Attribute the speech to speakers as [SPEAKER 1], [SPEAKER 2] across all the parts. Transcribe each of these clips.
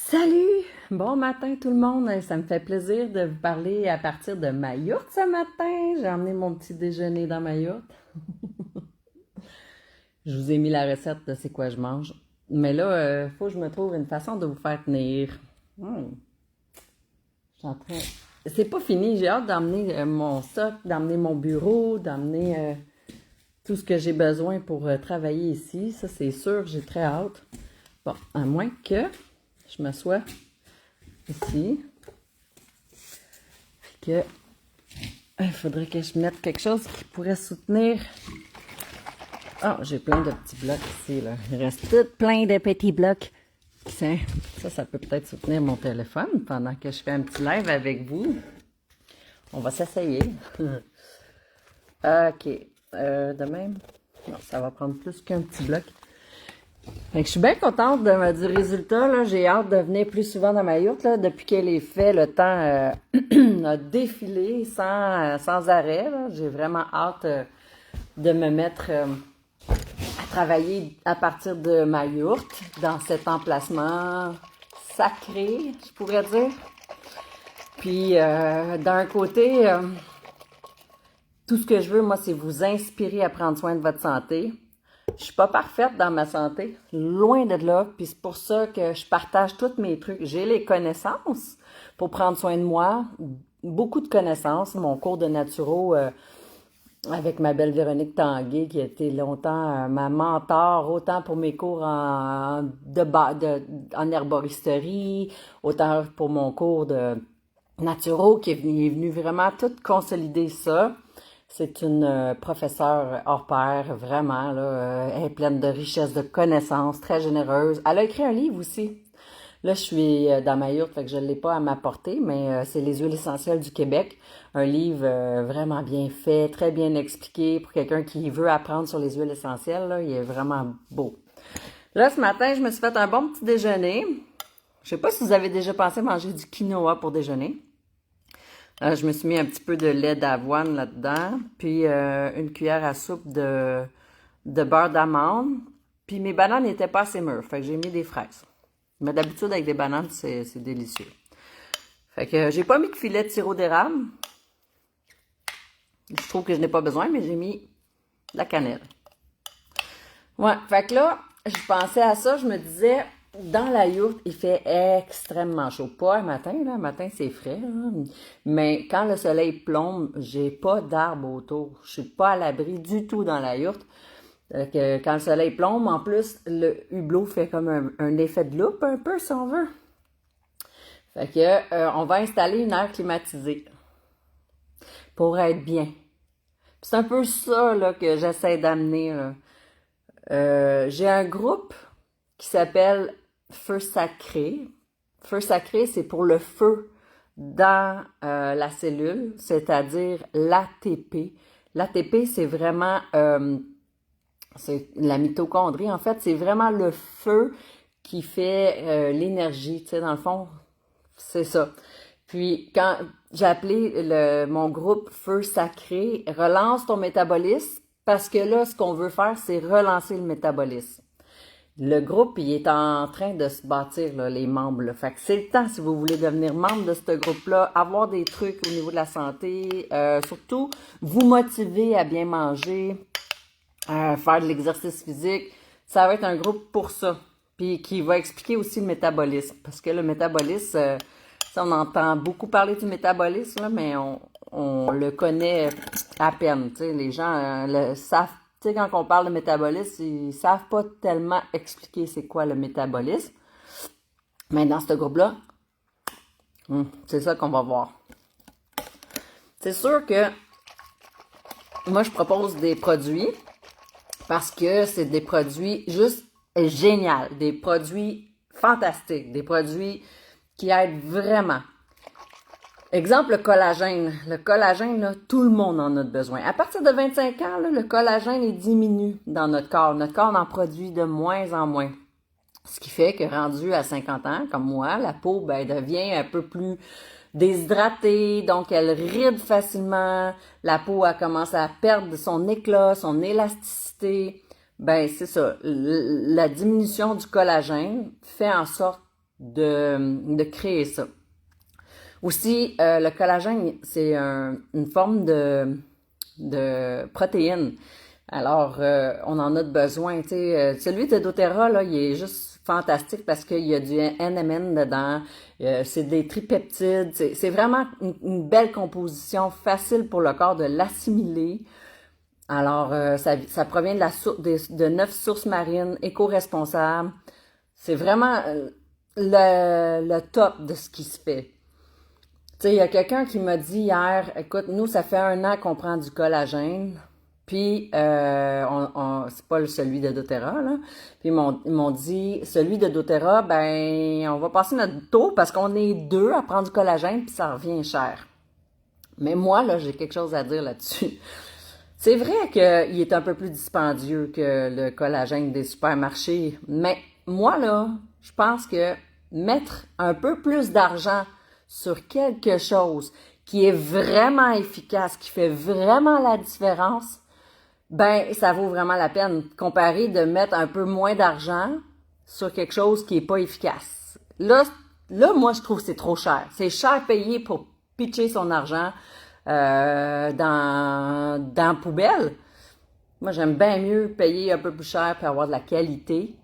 [SPEAKER 1] Salut! Bon matin tout le monde, ça me fait plaisir de vous parler à partir de ma yourte ce matin. J'ai emmené mon petit déjeuner dans ma yourte. Je vous ai mis la recette de c'est quoi je mange. Mais là, faut que je me trouve une façon de vous faire tenir. Hmm, je suis en train... C'est pas fini, j'ai hâte d'emmener mon stock, d'emmener mon bureau, d'emmener tout ce que j'ai besoin pour travailler ici. Ça, c'est sûr, j'ai très hâte. Bon, à moins que je m'assoie ici. Que il faudrait que je mette quelque chose qui pourrait soutenir. Ah, j'ai plein de petits blocs ici, là. Il reste tout plein de petits blocs. Tiens, ça peut peut-être soutenir mon téléphone pendant que je fais un petit live avec vous. On va s'essayer. OK. De même? Non, ça va prendre plus qu'un petit bloc. Fait que je suis bien contente du résultat, là. J'ai hâte de venir plus souvent dans ma yourte, là. Depuis qu'elle est faite, le temps a défilé sans arrêt, là. J'ai vraiment hâte de me mettre à travailler à partir de ma yourte, dans cet emplacement sacré, je pourrais dire. Puis, d'un côté, tout ce que je veux, moi, c'est vous inspirer à prendre soin de votre santé. Je suis pas parfaite dans ma santé, loin de là, puis c'est pour ça que je partage tous mes trucs. J'ai les connaissances pour prendre soin de moi, beaucoup de connaissances. Mon cours de naturo avec ma belle Véronique Tanguay, qui a été longtemps ma mentor, autant pour mes cours en herboristerie, autant pour mon cours de naturo, qui est venu vraiment tout consolider ça. C'est une professeure hors pair, vraiment, là, elle est pleine de richesse, de connaissances, très généreuse. Elle a écrit un livre aussi. Là, je suis dans ma yourte, fait que je ne l'ai pas à m'apporter, mais c'est Les huiles essentielles du Québec. Un livre vraiment bien fait, très bien expliqué pour quelqu'un qui veut apprendre sur les huiles essentielles. Là, il est vraiment beau. Là, ce matin, je me suis fait un bon petit déjeuner. Je sais pas si vous avez déjà pensé manger du quinoa pour déjeuner. Je me suis mis un petit peu de lait d'avoine là-dedans, puis une cuillère à soupe de beurre d'amande, puis mes bananes n'étaient pas assez mûres, fait que j'ai mis des fraises. Mais d'habitude, avec des bananes, c'est délicieux. Fait que j'ai pas mis de filet de sirop d'érable. Je trouve que je n'ai pas besoin, mais j'ai mis de la cannelle. Ouais, fait que là, je pensais à ça, je me disais, dans la yourte, il fait extrêmement chaud. Pas un matin, là, un matin c'est frais, là. Mais quand le soleil plombe, j'ai pas d'arbre autour. Je suis pas à l'abri du tout dans la yourte. Quand le soleil plombe, en plus, le hublot fait comme un effet de loupe un peu, si on veut. Fait que on va installer une aire climatisée pour être bien. C'est un peu ça là, que j'essaie d'amener, là. J'ai un groupe qui s'appelle Feu Sacré. Feu Sacré, c'est pour le feu dans la cellule, c'est-à-dire l'ATP. L'ATP, c'est vraiment c'est la mitochondrie. En fait, c'est vraiment le feu qui fait l'énergie. Tu sais, dans le fond, c'est ça. Puis, quand j'ai appelé mon groupe Feu Sacré, relance ton métabolisme, parce que là, ce qu'on veut faire, c'est relancer le métabolisme. Le groupe, il est en train de se bâtir, là, les membres. Là. Fait que c'est le temps, si vous voulez devenir membre de ce groupe-là, avoir des trucs au niveau de la santé, surtout vous motiver à bien manger, faire de l'exercice physique. Ça va être un groupe pour ça. Puis qui va expliquer aussi le métabolisme. Parce que le métabolisme, on entend beaucoup parler du métabolisme, là, mais on le connaît à peine. T'sais. Les gens le savent. Tu sais, quand on parle de métabolisme, ils savent pas tellement expliquer c'est quoi le métabolisme. Mais dans ce groupe-là, c'est ça qu'on va voir. C'est sûr que moi, je propose des produits parce que c'est des produits juste géniaux, des produits fantastiques, des produits qui aident vraiment. Exemple, le collagène. Le collagène, là, tout le monde en a besoin. À partir de 25 ans, là, le collagène il diminue dans notre corps. Notre corps en produit de moins en moins. Ce qui fait que rendu à 50 ans, comme moi, la peau devient un peu plus déshydratée, donc elle ride facilement. La peau elle commence à perdre son éclat, son élasticité. C'est ça. La diminution du collagène fait en sorte de créer ça. Aussi, le collagène, c'est une forme de protéine. Alors, on en a besoin. Tu sais, celui de doTERRA, là, il est juste fantastique parce qu'il y a du NMN dedans. C'est des tripeptides. C'est vraiment une belle composition, facile pour le corps de l'assimiler. Alors, ça provient de 9 sources marines éco-responsables. C'est vraiment le top de ce qui se fait. Tu sais, il y a quelqu'un qui m'a dit hier, écoute, nous, ça fait 1 an qu'on prend du collagène, puis c'est pas celui de doTERRA, là. Puis ils m'ont dit, celui de doTERRA, ben, on va passer notre taux parce qu'on est 2 à prendre du collagène, puis ça revient cher. Mais moi, là, j'ai quelque chose à dire là-dessus. C'est vrai qu'il est un peu plus dispendieux que le collagène des supermarchés, mais moi, là, je pense que mettre un peu plus d'argent sur quelque chose qui est vraiment efficace, qui fait vraiment la différence, ben, ça vaut vraiment la peine, comparé de mettre un peu moins d'argent sur quelque chose qui est pas efficace. Là, moi, je trouve que c'est trop cher. C'est cher payé pour pitcher son argent dans la poubelle. Moi, j'aime bien mieux payer un peu plus cher pour avoir de la qualité.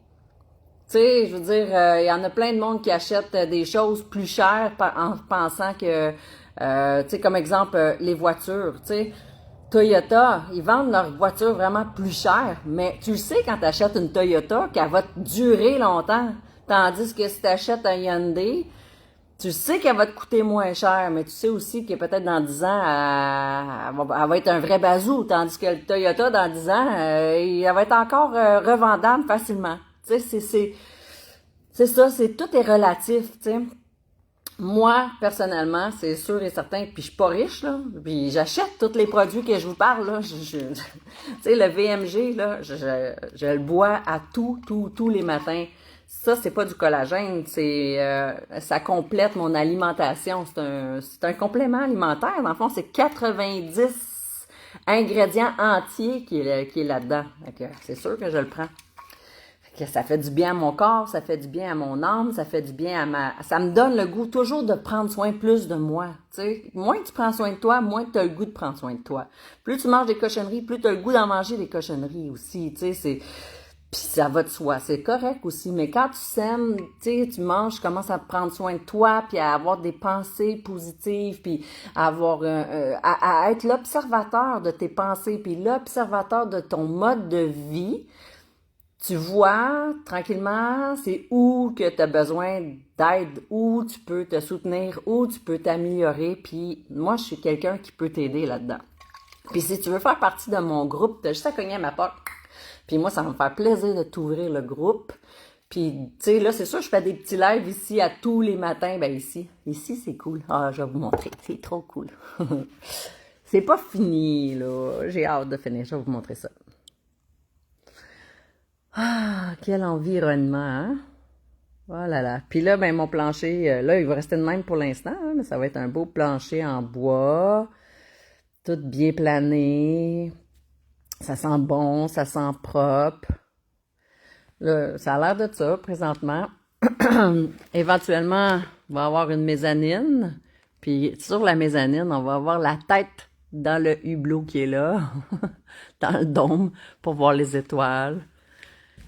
[SPEAKER 1] Tu sais, je veux dire, il y en a plein de monde qui achètent des choses plus chères en pensant que, tu sais, comme exemple, les voitures, tu sais, Toyota, ils vendent leurs voitures vraiment plus chères, mais tu le sais quand tu achètes une Toyota qu'elle va te durer longtemps, tandis que si tu achètes un Hyundai, tu sais qu'elle va te coûter moins cher, mais tu sais aussi que peut-être dans 10 ans, elle va être un vrai bazou, tandis que le Toyota, dans 10 ans, elle va être encore revendable facilement. Tu sais, c'est ça, tout est relatif, tu sais. Moi, personnellement, c'est sûr et certain, puis je suis pas riche, là, puis j'achète tous les produits que je vous parle, là. Tu sais, le VMG, là, je le bois à tous les matins. Ça, c'est pas du collagène, ça complète mon alimentation. C'est un complément alimentaire. Dans le fond, c'est 90 ingrédients entiers qui est là-dedans. C'est sûr que je le prends. Ça fait du bien à mon corps, ça fait du bien à mon âme, ça fait du bien ça me donne le goût toujours de prendre soin plus de moi, tu sais. Moins tu prends soin de toi, moins tu as le goût de prendre soin de toi. Plus tu manges des cochonneries, plus tu as le goût d'en manger des cochonneries aussi, tu sais, puis ça va de soi, c'est correct aussi, mais quand tu sèmes, tu sais, tu manges, tu commences à prendre soin de toi, puis à avoir des pensées positives, puis à être l'observateur de tes pensées, puis l'observateur de ton mode de vie. Tu vois, tranquillement, c'est où que tu as besoin d'aide, où tu peux te soutenir, où tu peux t'améliorer. Puis moi, je suis quelqu'un qui peut t'aider là-dedans. Puis si tu veux faire partie de mon groupe, tu as juste à cogner à ma porte. Puis moi, ça va me faire plaisir de t'ouvrir le groupe. Puis, tu sais, là, c'est sûr, je fais des petits lives ici à tous les matins. Ben ici, c'est cool. Ah, je vais vous montrer. C'est trop cool. C'est pas fini, là. J'ai hâte de finir. Je vais vous montrer ça. Ah, quel environnement, hein? Oh là là. Puis là, ben mon plancher, là, il va rester de même pour l'instant, hein, mais ça va être un beau plancher en bois, tout bien plané. Ça sent bon, ça sent propre. Là, ça a l'air de ça, présentement. Éventuellement, on va avoir une mezzanine. Puis sur la mezzanine, on va avoir la tête dans le hublot qui est là, dans le dôme, pour voir les étoiles.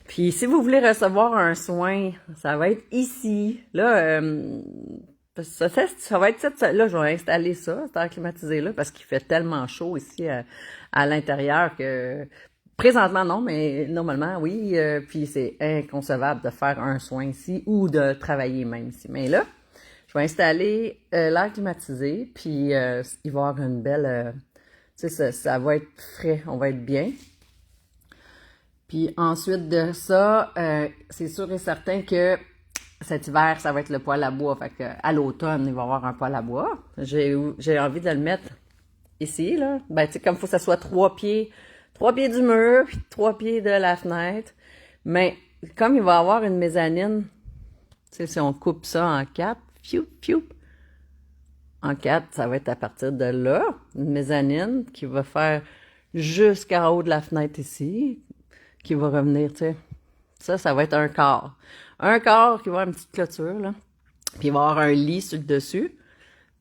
[SPEAKER 1] Puis, si vous voulez recevoir un soin, ça va être ici. Là, ça va être cette... Là, je vais installer ça, cette air climatisé là, parce qu'il fait tellement chaud ici à l'intérieur que... Présentement, non, mais normalement, oui. Puis, c'est inconcevable de faire un soin ici ou de travailler même ici. Mais là, je vais installer l'air climatisé, puis il va y avoir une belle... tu sais, ça va être frais, on va être bien. Puis ensuite de ça, c'est sûr et certain que cet hiver, ça va être le poêle à bois. Fait que à l'automne, il va y avoir un poêle à bois. J'ai envie de le mettre ici, là. Ben, tu sais, comme il faut que ça soit 3 pieds du mur, puis 3 pieds de la fenêtre. Mais comme il va y avoir une mezzanine, tu sais, si on coupe ça en 4, en 4, ça va être à partir de là, une mezzanine qui va faire jusqu'en haut de la fenêtre ici, qui va revenir, tu sais. Ça va être un quart. un quart qui va avoir une petite clôture, là. Puis il va y avoir un lit sur le dessus.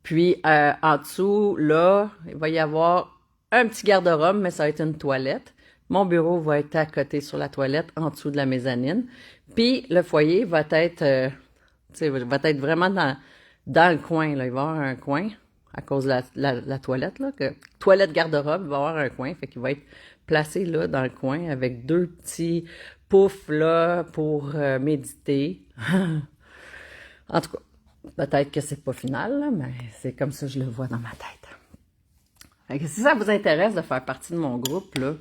[SPEAKER 1] Puis en dessous, là, il va y avoir un petit garde-robe, mais ça va être une toilette. Mon bureau va être à côté sur la toilette, en dessous de la mezzanine. Puis le foyer va être, va être vraiment dans le coin. Là. Il va y avoir un coin à cause de la toilette. Là, toilette garde-robe, il va y avoir un coin. Fait qu'il va être placé là dans le coin avec deux petits poufs là pour méditer. En tout cas, peut-être que c'est pas final, là, mais c'est comme ça que je le vois dans ma tête. Fait que si ça vous intéresse de faire partie de mon groupe, là,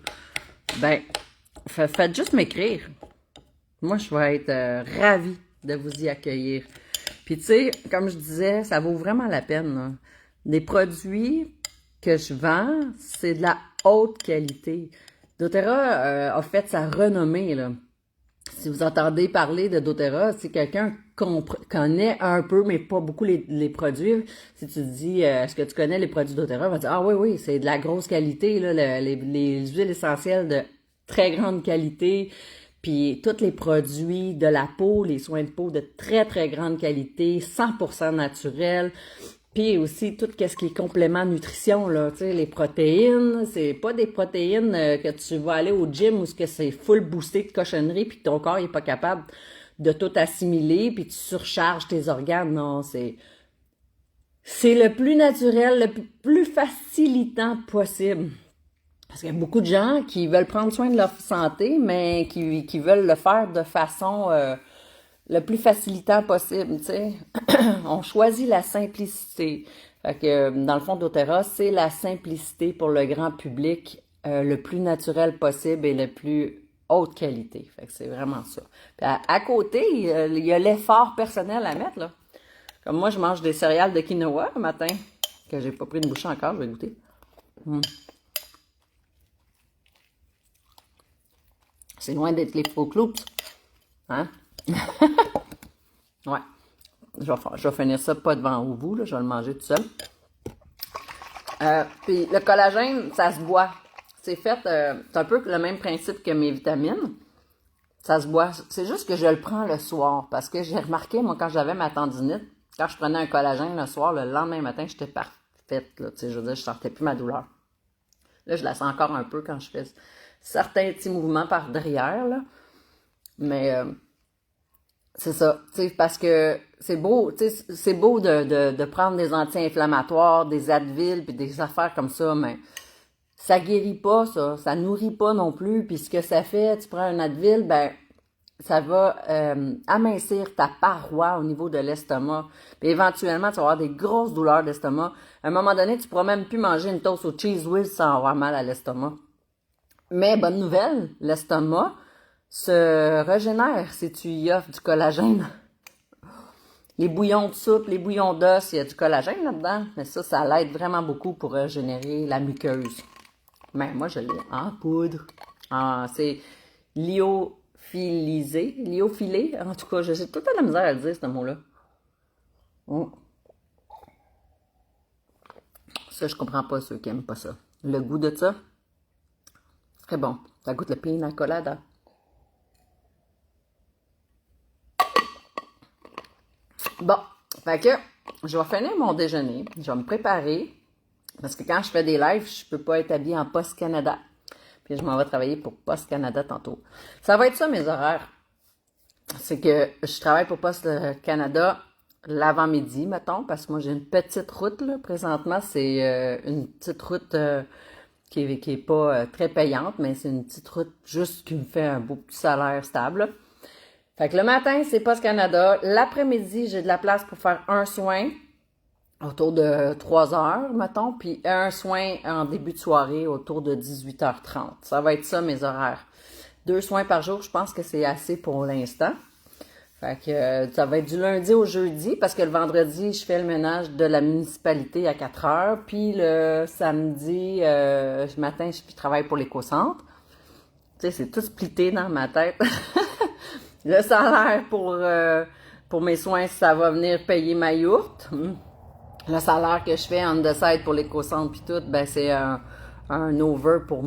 [SPEAKER 1] ben, faites juste m'écrire. Moi, je vais être ravie de vous y accueillir. Puis, tu sais, comme je disais, ça vaut vraiment la peine. Là. Les produits que je vends, c'est de la haute qualité. doTERRA a fait sa renommée, là. Si vous entendez parler de doTERRA, c'est quelqu'un connaît un peu, mais pas beaucoup les produits. Si tu te dis, est-ce que tu connais les produits doTERRA? On va dire, ah oui, c'est de la grosse qualité, là, les huiles essentielles de très grande qualité, puis tous les produits de la peau, les soins de peau de très, très grande qualité, 100% naturel. Puis aussi, tout ce qui est complément nutrition, là, tu sais, les protéines, c'est pas des protéines que tu vas aller au gym où c'est full boosté de cochonnerie puis que ton corps est pas capable de tout assimiler puis tu surcharges tes organes. Non, c'est le plus naturel, le plus facilitant possible. Parce qu'il y a beaucoup de gens qui veulent prendre soin de leur santé, mais qui veulent le faire de façon le plus facilitant possible, tu sais. On choisit la simplicité. Fait que, dans le fond, doTERRA, c'est la simplicité pour le grand public, le plus naturel possible et le plus haute qualité. Fait que c'est vraiment ça. Puis à côté, il y a l'effort personnel à mettre, là. Comme moi, je mange des céréales de quinoa le matin, que j'ai pas pris une bouchée encore, je vais goûter. C'est loin d'être les Fruit Loops. Hein? Ouais. Je vais finir ça pas devant vous, là. Je vais le manger tout seul. Puis le collagène, ça se boit. C'est fait, c'est un peu le même principe que mes vitamines. Ça se boit. C'est juste que je le prends le soir. Parce que j'ai remarqué, moi, quand j'avais ma tendinite, quand je prenais un collagène le soir, le lendemain matin, j'étais parfaite, là. Tu sais, je veux dire, je sentais plus ma douleur. Là, je la sens encore un peu quand je fais certains petits mouvements par derrière, là. Mais c'est ça, tu sais, parce que c'est beau, tu sais, c'est beau de prendre des anti-inflammatoires, des Advil, puis des affaires comme ça, mais ça guérit pas, ça nourrit pas non plus, puis ce que ça fait, tu prends un Advil, ben, ça va amincir ta paroi au niveau de l'estomac, puis éventuellement, tu vas avoir des grosses douleurs d'estomac. À un moment donné, tu pourras même plus manger une toast au cheese whiz sans avoir mal à l'estomac. Mais bonne nouvelle, l'estomac se régénère si tu y offres du collagène. Les bouillons de soupe, les bouillons d'os, il y a du collagène là-dedans, mais ça l'aide vraiment beaucoup pour régénérer la muqueuse. Mais moi, je l'ai en poudre. C'est lyophilisé, en tout cas, j'ai tout le temps la misère à le dire, ce mot-là. Ça, je comprends pas ceux qui aiment pas ça. Le goût de ça, c'est très bon. Ça goûte le pina colada. Bon, fait que je vais finir mon déjeuner, je vais me préparer, parce que quand je fais des lives, je peux pas être habillée en Post Canada. Puis je m'en vais travailler pour Post Canada tantôt. Ça va être ça mes horaires. C'est que je travaille pour Post Canada l'avant-midi, mettons, parce que moi j'ai une petite route, là, présentement. C'est une petite route qui est pas très payante, mais c'est une petite route juste qui me fait un beau petit salaire stable, là. Fait que le matin, c'est Post Canada. L'après-midi, j'ai de la place pour faire un soin autour de 3 heures, mettons, puis un soin en début de soirée autour de 18h30. Ça va être ça, mes horaires. 2 soins par jour, je pense que c'est assez pour l'instant. Fait que ça va être du lundi au jeudi, parce que le vendredi, je fais le ménage de la municipalité à 4 heures, puis le samedi, matin, je travaille pour l'éco-centre. Tu sais, c'est tout splitté dans ma tête. Le salaire pour mes soins, ça va venir payer ma yourte. Le salaire que je fais on the side pour l'éco-centre puis tout, ben c'est un un over pour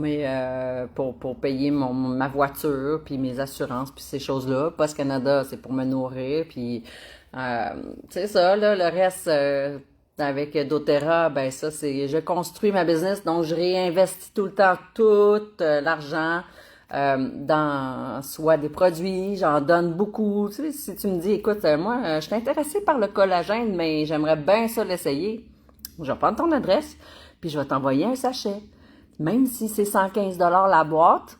[SPEAKER 1] pour payer ma voiture, puis mes assurances, puis ces choses-là. Post Canada, c'est pour me nourrir, puis c'est ça, là, le reste, avec doTERRA, ben ça, c'est, je construis ma business, donc je réinvestis tout le temps tout l'argent dans soit des produits, j'en donne beaucoup. Tu sais, si tu me dis, écoute, moi, je suis intéressée par le collagène, mais j'aimerais bien ça l'essayer, je vais prendre ton adresse, puis je vais t'envoyer un sachet. Même si c'est 115 $ la boîte,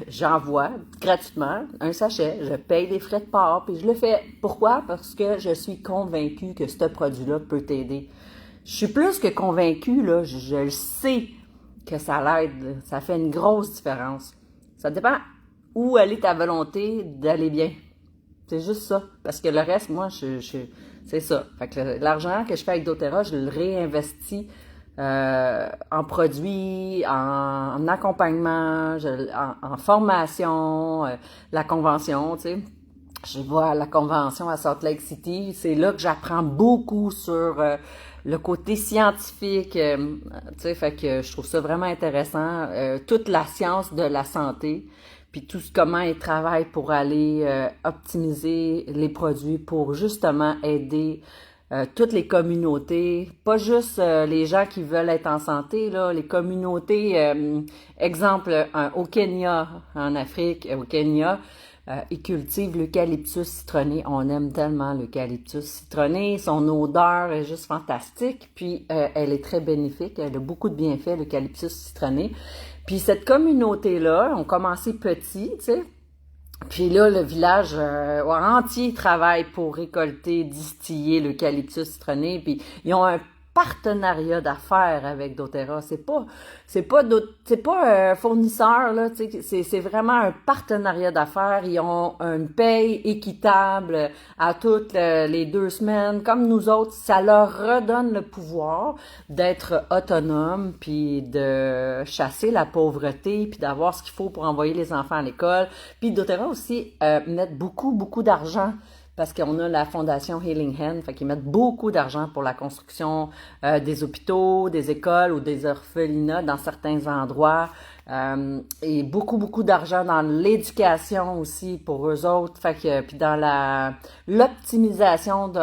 [SPEAKER 1] j'envoie gratuitement un sachet, je paye les frais de port, puis je le fais. Pourquoi? Parce que je suis convaincue que ce produit-là peut t'aider. Je suis plus que convaincue, là, je le sais que ça l'aide, ça fait une grosse différence. Ça dépend où elle est ta volonté d'aller bien. C'est juste ça. Parce que le reste, moi, c'est ça. Fait que l'argent que je fais avec doTERRA, je le réinvestis en produits, en accompagnement, en formation, la convention, tu sais. Je vais à la convention à Salt Lake City. C'est là que j'apprends beaucoup sur le côté scientifique. Tu sais, fait que je trouve ça vraiment intéressant. Toute la science de la santé, puis comment ils travaillent pour aller optimiser les produits pour justement aider toutes les communautés, pas juste les gens qui veulent être en santé, là, les communautés, exemple, au Kenya, en Afrique, au Kenya, ils cultivent l'eucalyptus citronné. On aime tellement l'eucalyptus citronné. Son odeur est juste fantastique. Puis, elle est très bénéfique. Elle a beaucoup de bienfaits, l'eucalyptus citronné. Puis, cette communauté-là, ont commencé petit, tu sais. Puis là, le village entier travaille pour récolter, distiller l'eucalyptus citronné. Puis ils ont un partenariat d'affaires avec doTERRA. C'est pas fournisseur là. C'est vraiment un partenariat d'affaires. Ils ont une paye équitable à toutes les 2 semaines. Comme nous autres, ça leur redonne le pouvoir d'être autonomes, puis de chasser la pauvreté, puis d'avoir ce qu'il faut pour envoyer les enfants à l'école. Puis doTERRA aussi mettent beaucoup d'argent parce qu'on a la fondation Healing Hand, fait qu'ils mettent beaucoup d'argent pour la construction des hôpitaux, des écoles ou des orphelinats dans certains endroits, et beaucoup d'argent dans l'éducation aussi pour eux autres, fait que puis dans l'optimisation de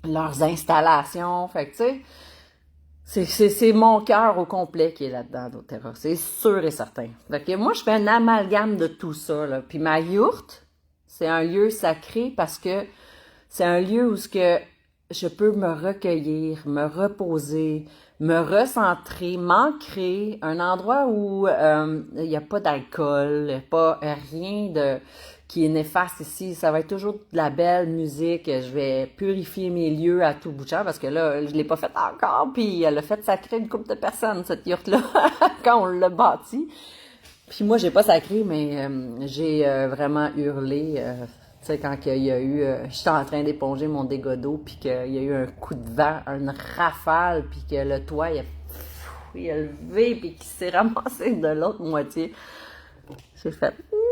[SPEAKER 1] leurs installations, fait que tu sais. C'est mon cœur au complet qui est là-dedans, doTERRA. C'est sûr et certain. Fait que moi, je fais un amalgame de tout ça, là. Puis ma yourte, c'est un lieu sacré parce que c'est un lieu où ce que je peux me recueillir, me reposer, me recentrer, m'ancrer, un endroit où il n'y a pas d'alcool, pas rien de qui est néfaste ici. Ça va être toujours de la belle musique. Je vais purifier mes lieux à tout bout de champ parce que là, je l'ai pas fait encore. Puis elle a fait sacrer une couple de personnes, cette yourte-là, quand on l'a bâtie. Puis moi, j'ai pas sacré, mais j'ai vraiment hurlé. Tu sais, quand il y a eu... j'étais en train d'éponger mon dégât d'eau, puis qu'il y a eu un coup de vent, une rafale, puis que le toit, il a levé, puis qu'il s'est ramassé de l'autre moitié. J'ai fait non!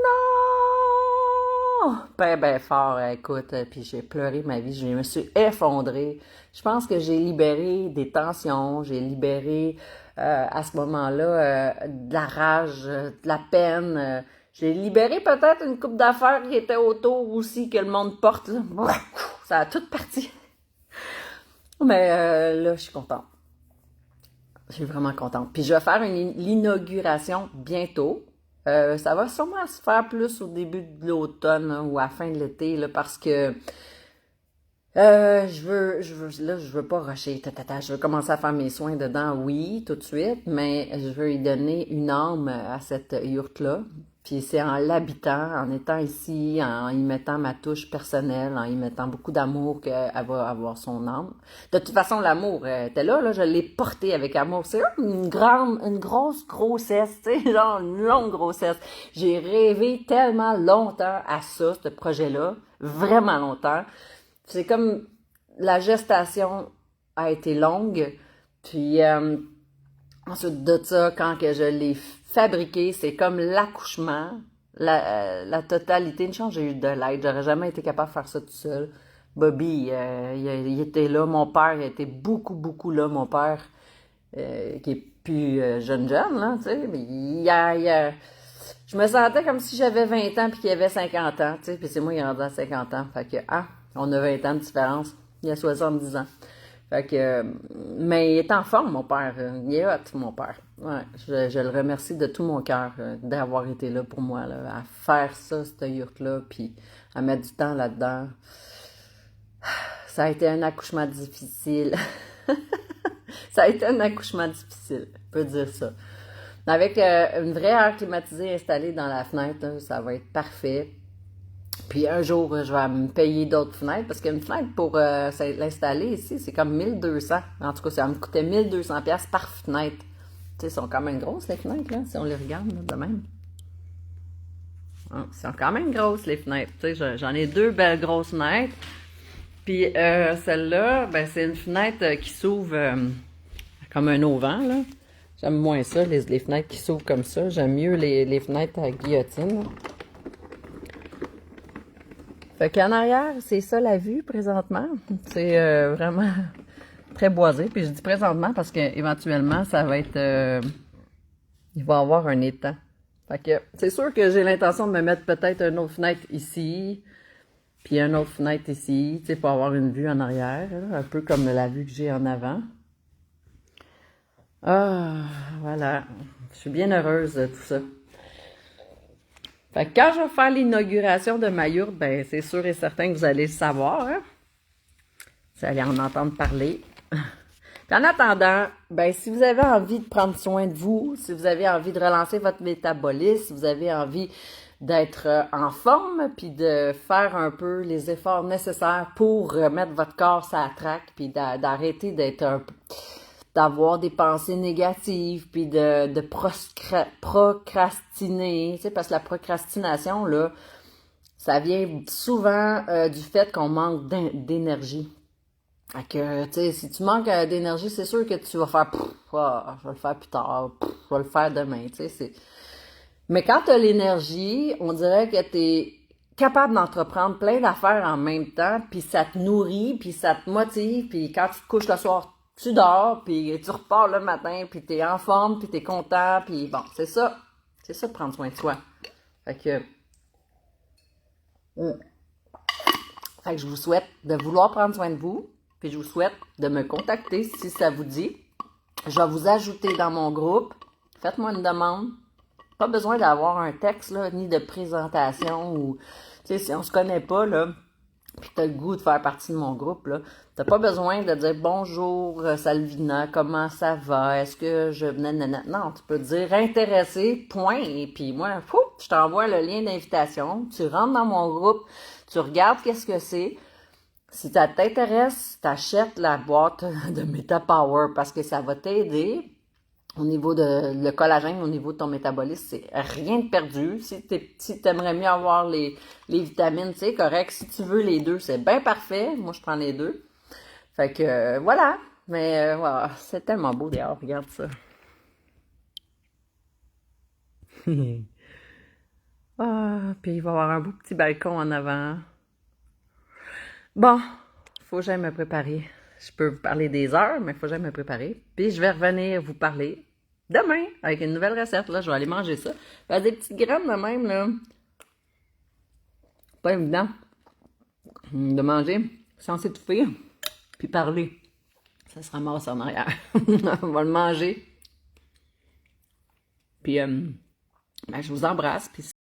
[SPEAKER 1] Ben fort, écoute, puis j'ai pleuré ma vie, je me suis effondrée. Je pense que j'ai libéré des tensions, j'ai libéré à ce moment-là de la rage, de la peine. J'ai libéré peut-être une couple d'affaires qui étaient autour aussi que le monde porte. Là. Ça a tout parti. Mais là, je suis contente. Je suis vraiment contente. Puis je vais faire l'inauguration bientôt. Ça va sûrement se faire plus au début de l'automne hein, ou à la fin de l'été là, parce que je veux pas rusher. Je veux commencer à faire mes soins dedans, oui, tout de suite, mais je veux y donner une âme à cette yourte-là. Puis c'est en l'habitant, en étant ici, en y mettant ma touche personnelle, en y mettant beaucoup d'amour qu'elle va avoir son âme. De toute façon, l'amour était là, je l'ai porté avec amour. C'est une grosse grossesse, tu sais, genre une longue grossesse. J'ai rêvé tellement longtemps à ça, ce projet-là, vraiment longtemps. C'est comme la gestation a été longue, puis ensuite de ça, quand que je l'ai fabriqué, c'est comme l'accouchement, la totalité. Une chance, j'ai eu de l'aide, j'aurais jamais été capable de faire ça tout seul. Bobby, il était là, mon père, il était beaucoup là, mon père, qui est puis jeune, là, tu sais, mais je me sentais comme si j'avais 20 ans puis qu'il y avait 50 ans, tu sais, puis c'est moi qui est rendu à 50 ans, fait que, on a 20 ans de différence, il y a 70 ans. Fait que, mais il est en forme, mon père. Il est hot, mon père. Ouais, je le remercie de tout mon cœur d'avoir été là pour moi, là, à faire ça, cette yourte-là, puis à mettre du temps là-dedans. Ça a été un accouchement difficile. Ça a été un accouchement difficile, on peut dire ça. Avec une vraie air climatisée installée dans la fenêtre, là, ça va être parfait. Puis un jour, je vais me payer d'autres fenêtres, parce qu'une fenêtre pour l'installer ici, c'est comme 1200. En tout cas, ça me coûtait 1200$ par fenêtre. Tu sais, elles sont quand même grosses, les fenêtres, là, si on les regarde, là, de même. Elles sont quand même grosses, les fenêtres. Tu sais, j'en ai deux belles grosses fenêtres. Puis celle-là, ben, c'est une fenêtre qui s'ouvre comme un auvent, là. J'aime moins ça, les fenêtres qui s'ouvrent comme ça. J'aime mieux les fenêtres à guillotine, là. Fait qu'en arrière, c'est ça la vue présentement. C'est vraiment très boisé. Puis je dis présentement parce qu'éventuellement, ça va être... il va y avoir un étang. Fait que c'est sûr que j'ai l'intention de me mettre peut-être une autre fenêtre ici, puis une autre fenêtre ici, tu sais, pour avoir une vue en arrière, là, un peu comme la vue que j'ai en avant. Ah, voilà. Je suis bien heureuse de tout ça. Fait que quand je vais faire l'inauguration de ma yourte, ben c'est sûr et certain que vous allez le savoir, hein? Vous allez en entendre parler. Puis en attendant, ben si vous avez envie de prendre soin de vous, si vous avez envie de relancer votre métabolisme, si vous avez envie d'être en forme, puis de faire un peu les efforts nécessaires pour remettre votre corps sur la traque, puis d'arrêter d'être d'avoir des pensées négatives, puis de procrastiner, tu sais, parce que la procrastination, là, ça vient souvent du fait qu'on manque d'énergie. Fait que, tu sais, si tu manques d'énergie, c'est sûr que tu vas faire, je vais le faire plus tard, je vais le faire demain, tu sais, Mais quand tu as l'énergie, on dirait que tu es capable d'entreprendre plein d'affaires en même temps, puis ça te nourrit, puis ça te motive, puis quand tu te couches le soir, tu dors, puis tu repars le matin, puis t'es en forme, puis t'es content, puis bon, c'est ça. C'est ça de prendre soin de soi. Fait que, je vous souhaite de vouloir prendre soin de vous, puis je vous souhaite de me contacter si ça vous dit. Je vais vous ajouter dans mon groupe. Faites-moi une demande. Pas besoin d'avoir un texte, là, ni de présentation, ou, tu sais, si on se connaît pas, là, puis t'as le goût de faire partie de mon groupe, là, t'as pas besoin de dire bonjour Salvina, comment ça va, est-ce que je... Non, tu peux dire intéressé, point, et puis moi, je t'envoie le lien d'invitation, tu rentres dans mon groupe, tu regardes qu'est-ce que c'est, si ça t'intéresse, t'achètes la boîte de MetaPower, parce que ça va t'aider au niveau de le collagène, au niveau de ton métabolisme, c'est rien de perdu. Si t'aimerais mieux avoir les vitamines, c'est correct. Si tu veux les deux, c'est bien parfait. Moi, je prends les deux. Fait que, voilà. Mais, voilà, c'est tellement beau dehors. Regarde ça. Puis il va y avoir un beau petit balcon en avant. Bon, faut que j'aille me préparer. Je peux vous parler des heures, mais il faut que j'aille me préparer. Puis je vais revenir vous parler demain avec une nouvelle recette. Là, je vais aller manger ça. Faire des petites graines de même, là. Pas évident de manger sans s'étouffer, puis parler. Ça se ramasse en arrière. On va le manger. Puis, je vous embrasse. Puis